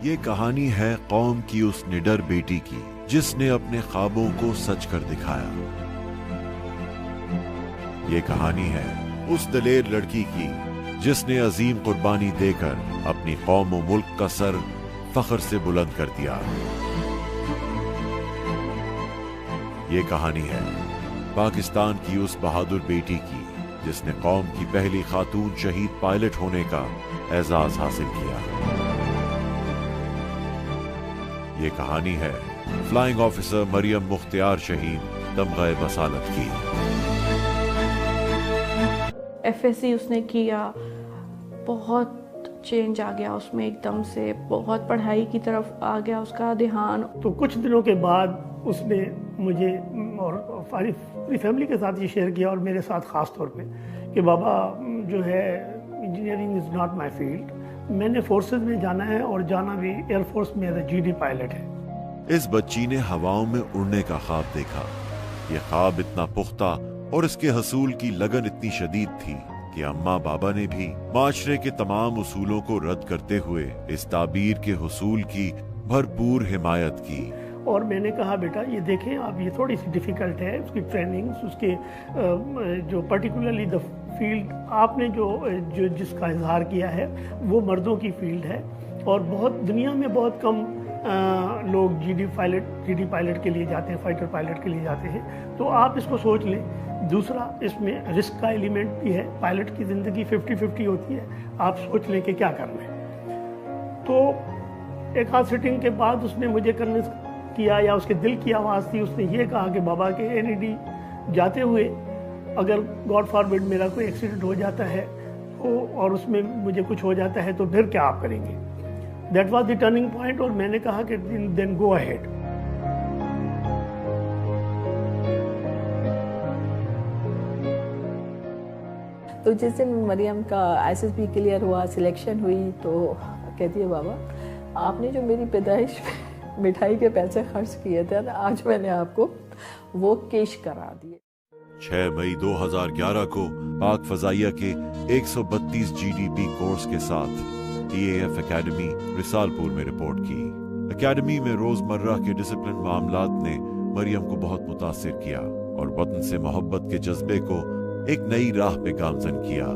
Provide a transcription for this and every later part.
یہ کہانی ہے قوم کی اس نڈر بیٹی کی جس نے اپنے خوابوں کو سچ کر دکھایا۔ یہ کہانی ہے اس دلیر لڑکی کی جس نے عظیم قربانی دے کر اپنی قوم و ملک کا سر فخر سے بلند کر دیا۔ یہ کہانی ہے پاکستان کی اس بہادر بیٹی کی جس نے قوم کی پہلی خاتون شہید پائلٹ ہونے کا اعزاز حاصل کیا۔ یہ کہانی ہے فلائنگ آفیسر مریم مختار شہید تمغہ بصالت کی۔ FSC اس نے کیا، بہت چینج آ گیا اس میں، ایک دم سے بہت پڑھائی کی طرف آ گیا اس کا دھیان۔ تو کچھ دنوں کے بعد اس نے مجھے اور پوری فیملی کے ساتھ یہ شیئر کیا، اور میرے ساتھ خاص طور پہ، کہ بابا جو ہے engineering is not my field, میں نے فورسز میں جانا ہے، اور جانا بھی ایئر فورس میں ایز اے GD پائلٹ ہے۔ اس بچی نے ہواؤں میں اڑنے کا خواب دیکھا۔ یہ خواب اتنا پختہ اور اس کے حصول کی لگن اتنی شدید تھی کہ اماں بابا نے بھی معاشرے کے تمام اصولوں کو رد کرتے ہوئے اس تعبیر کے حصول کی بھرپور حمایت کی۔ اور میں نے کہا بیٹا یہ دیکھیں آپ، یہ تھوڑی سی ڈیفیکلٹ ہے، اس کی ٹریننگز، اس کے جو پرٹیکولرلی دا فیلڈ آپ نے جو جس کا اظہار کیا ہے وہ مردوں کی فیلڈ ہے، اور بہت دنیا میں بہت کم لوگ GD پائلٹ کے لیے جاتے ہیں، فائٹر پائلٹ کے لیے جاتے ہیں، تو آپ اس کو سوچ لیں۔ دوسرا اس میں رسک کا ایلیمنٹ بھی ہے، پائلٹ کی زندگی 50-50 ہوتی ہے، آپ سوچ لیں کہ کیا کرنا ہے۔ تو ایک آدھ سیٹنگ کے بعد اس نے مجھے کنونس کیا، یا اس کے دل کی آواز تھی، اس نے یہ کہا کہ بابا کے NED جاتے ہوئے اگر گاڈ فاربڈ میرا کوئی ایکسیڈنٹ ہو جاتا ہے اور اس میں مجھے کچھ ہو جاتا ہے تو پھر کیا آپ کریں گے؟ That was the turning point, اور میں نے کہا کہ دین گو اہیڈ۔ تو جس دن مریم کا SSB کلیئر ہوا، سلیکشن ہوئی، تو کہتی ہے بابا آپ نے جو میری پیدائش مٹھائی کے پیسے خرچ کیے تھے نا، آج میں نے آپ کو وہ کیش کرا دیے۔ 6 مئی 2011 کو پاک فضائیہ کے 132 GDP کورس کے ساتھ TAF اکیڈمی رسال پور میں رپورٹ کی۔ اکیڈمی میں روزمرہ کے ڈسپلن معاملات نے مریم کو بہت متاثر کیا اور وطن سے محبت کے جذبے کو ایک نئی راہ پہ گامزن کیا۔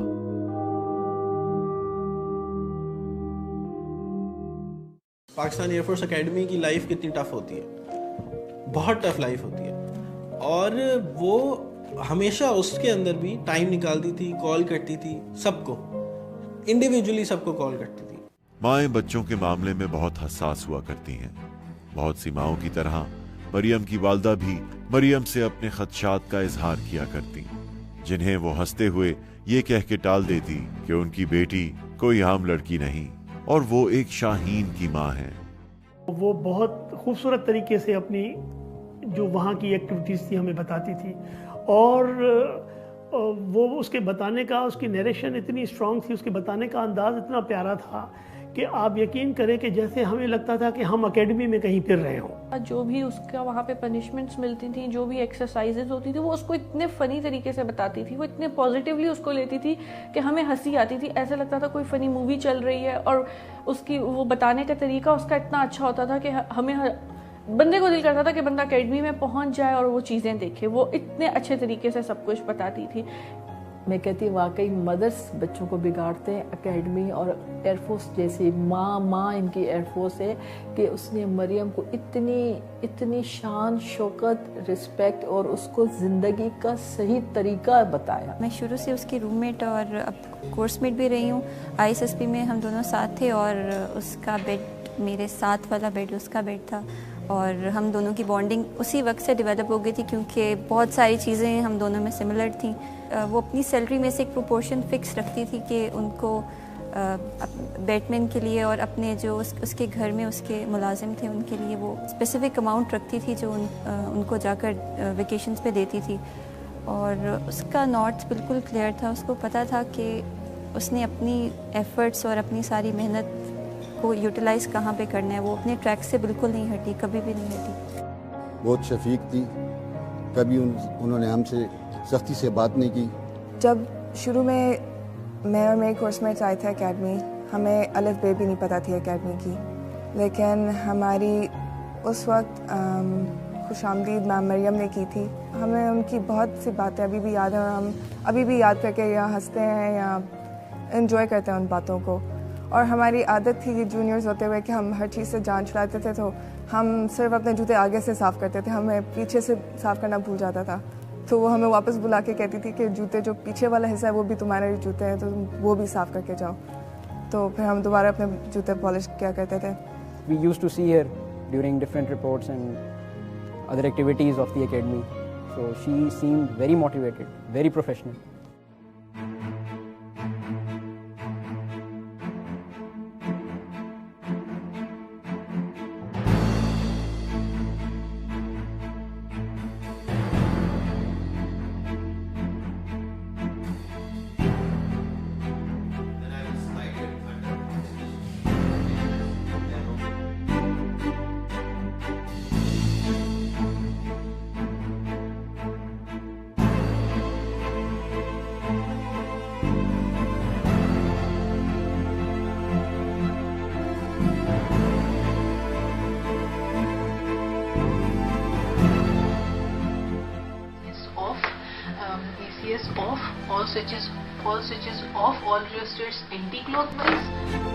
پاکستان ایئر فورس اکیڈمی کی لائف کتنی ٹف ہوتی ہے، بہت ٹف لائف ہوتی ہے، اور وہ ہمیشہ اس کے اندر بھی ٹائم نکالتی تھی، کال کرتی تھی سب کو، انڈیویجولی سب کو کال کرتی تھی۔ مائیں بچوں کے معاملے میں بہت حساس ہوا کرتی ہیں۔ بہت سی ماؤں کی طرح مریم کی والدہ بھی مریم سے اپنے خدشات کا اظہار کیا کرتی، جنہیں وہ ہنستے ہوئے یہ کہہ کے ٹال دیتی کہ ان کی بیٹی کوئی عام لڑکی نہیں اور وہ ایک شاہین کی ماں ہے۔ وہ بہت خوبصورت طریقے سے اپنی جو وہاں کی ایکٹیویٹیز تھی ہمیں بتاتی تھی، اور وہ اس کے بتانے کا، اس کی نیریشن اتنی اسٹرانگ تھی، اس کے بتانے کا انداز اتنا پیارا تھا کہ آپ یقین کریں کہ جیسے ہمیں لگتا تھا کہ ہم اکیڈمی میں کہیں پھر رہے ہوں۔ جو بھی اس کا وہاں پہ پنشمنٹس ملتی تھیں، جو بھی ایکسرسائزز ہوتی تھی، وہ اس کو اتنے فنی طریقے سے بتاتی تھی، وہ اتنے پازیٹیولی اس کو لیتی تھی کہ ہمیں ہنسی آتی تھی، ایسا لگتا تھا کوئی فنی مووی چل رہی ہے، اور اس کی وہ بتانے کا طریقہ اس کا اتنا اچھا ہوتا تھا کہ ہمیں بندے کو دل کرتا تھا کہ بندہ اکیڈمی میں پہنچ جائے اور وہ چیزیں دیکھے۔ وہ اتنے اچھے طریقے سے سب کچھ بتاتی تھی۔ میں کہتی ہوں واقعی مدرس بچوں کو بگاڑتے ہیں، اکیڈمی اور ایئر فورس جیسی ماں ان کی ایئر فورس ہے کہ اس نے مریم کو اتنی شان، شوکت، رسپیکٹ اور اس کو زندگی کا صحیح طریقہ بتایا۔ میں شروع سے اس کی روم میٹ اور اب کورس میٹ بھی رہی ہوں۔ ISSB میں ہم دونوں ساتھ تھے، اور اس کا بیڈ میرے ساتھ والا بیڈ اس کا بیڈ تھا، اور ہم دونوں کی بانڈنگ اسی وقت سے ڈیولپ ہو گئی تھی، کیونکہ بہت ساری چیزیں ہم دونوں میں سملر تھیں۔ وہ اپنی سیلری میں سے ایک پروپورشن فکس رکھتی تھی کہ ان کو بیٹ مین کے لیے اور اپنے جو اس کے گھر میں اس کے ملازم تھے ان کے لیے وہ اسپیسیفک اماؤنٹ رکھتی تھی جو ان کو جا کر ویکیشنز پہ دیتی تھی، اور اس کا نارتھ بالکل کلیئر تھا۔ اس کو پتہ تھا کہ اس نے اپنی ایفرٹس اور اپنی ساری محنت کو یوٹیلائز کہاں پہ کرنا ہے۔ وہ اپنے ٹریک سے بالکل نہیں ہٹی، کبھی بھی نہیں ہٹی۔ بہت شفیق تھی، کبھی انہوں نے ہم سے سختی سے بات نہیں کی۔ جب شروع میں اور میرے کورس میٹس آئے تھے اکیڈمی، ہمیں الف بے بھی نہیں پتہ تھی اکیڈمی کی، لیکن ہماری اس وقت خوش آمدید میم مریم نے کی تھی. ہمیں ان کی بہت سی باتیں ابھی بھی یاد ہیں اور ہم ابھی بھی یاد کر کے یا ہنستے ہیں یا انجوائے کرتے ہیں ان باتوں کو. اور ہماری عادت تھی کہ جونیئرز ہوتے ہوئے کہ ہم ہر چیز سے جان چھڑاتے تھے, تو ہم صرف اپنے جوتے آگے سے صاف کرتے تھے, ہمیں پیچھے سے صاف کرنا بھول جاتا تھا. تو وہ ہمیں واپس بلا کے کہتی تھی کہ جوتے جو پیچھے والا حصہ ہے وہ بھی تمہارے جوتے ہیں, تو تم وہ بھی صاف کر کے جاؤ. تو پھر ہم دوبارہ اپنے جوتے پالش کیا کرتے تھے. We used to see her during different reports and other activities of the academy. So she seemed very motivated, very professional. ACS off, all switches off, all rheostats anti-clockwise.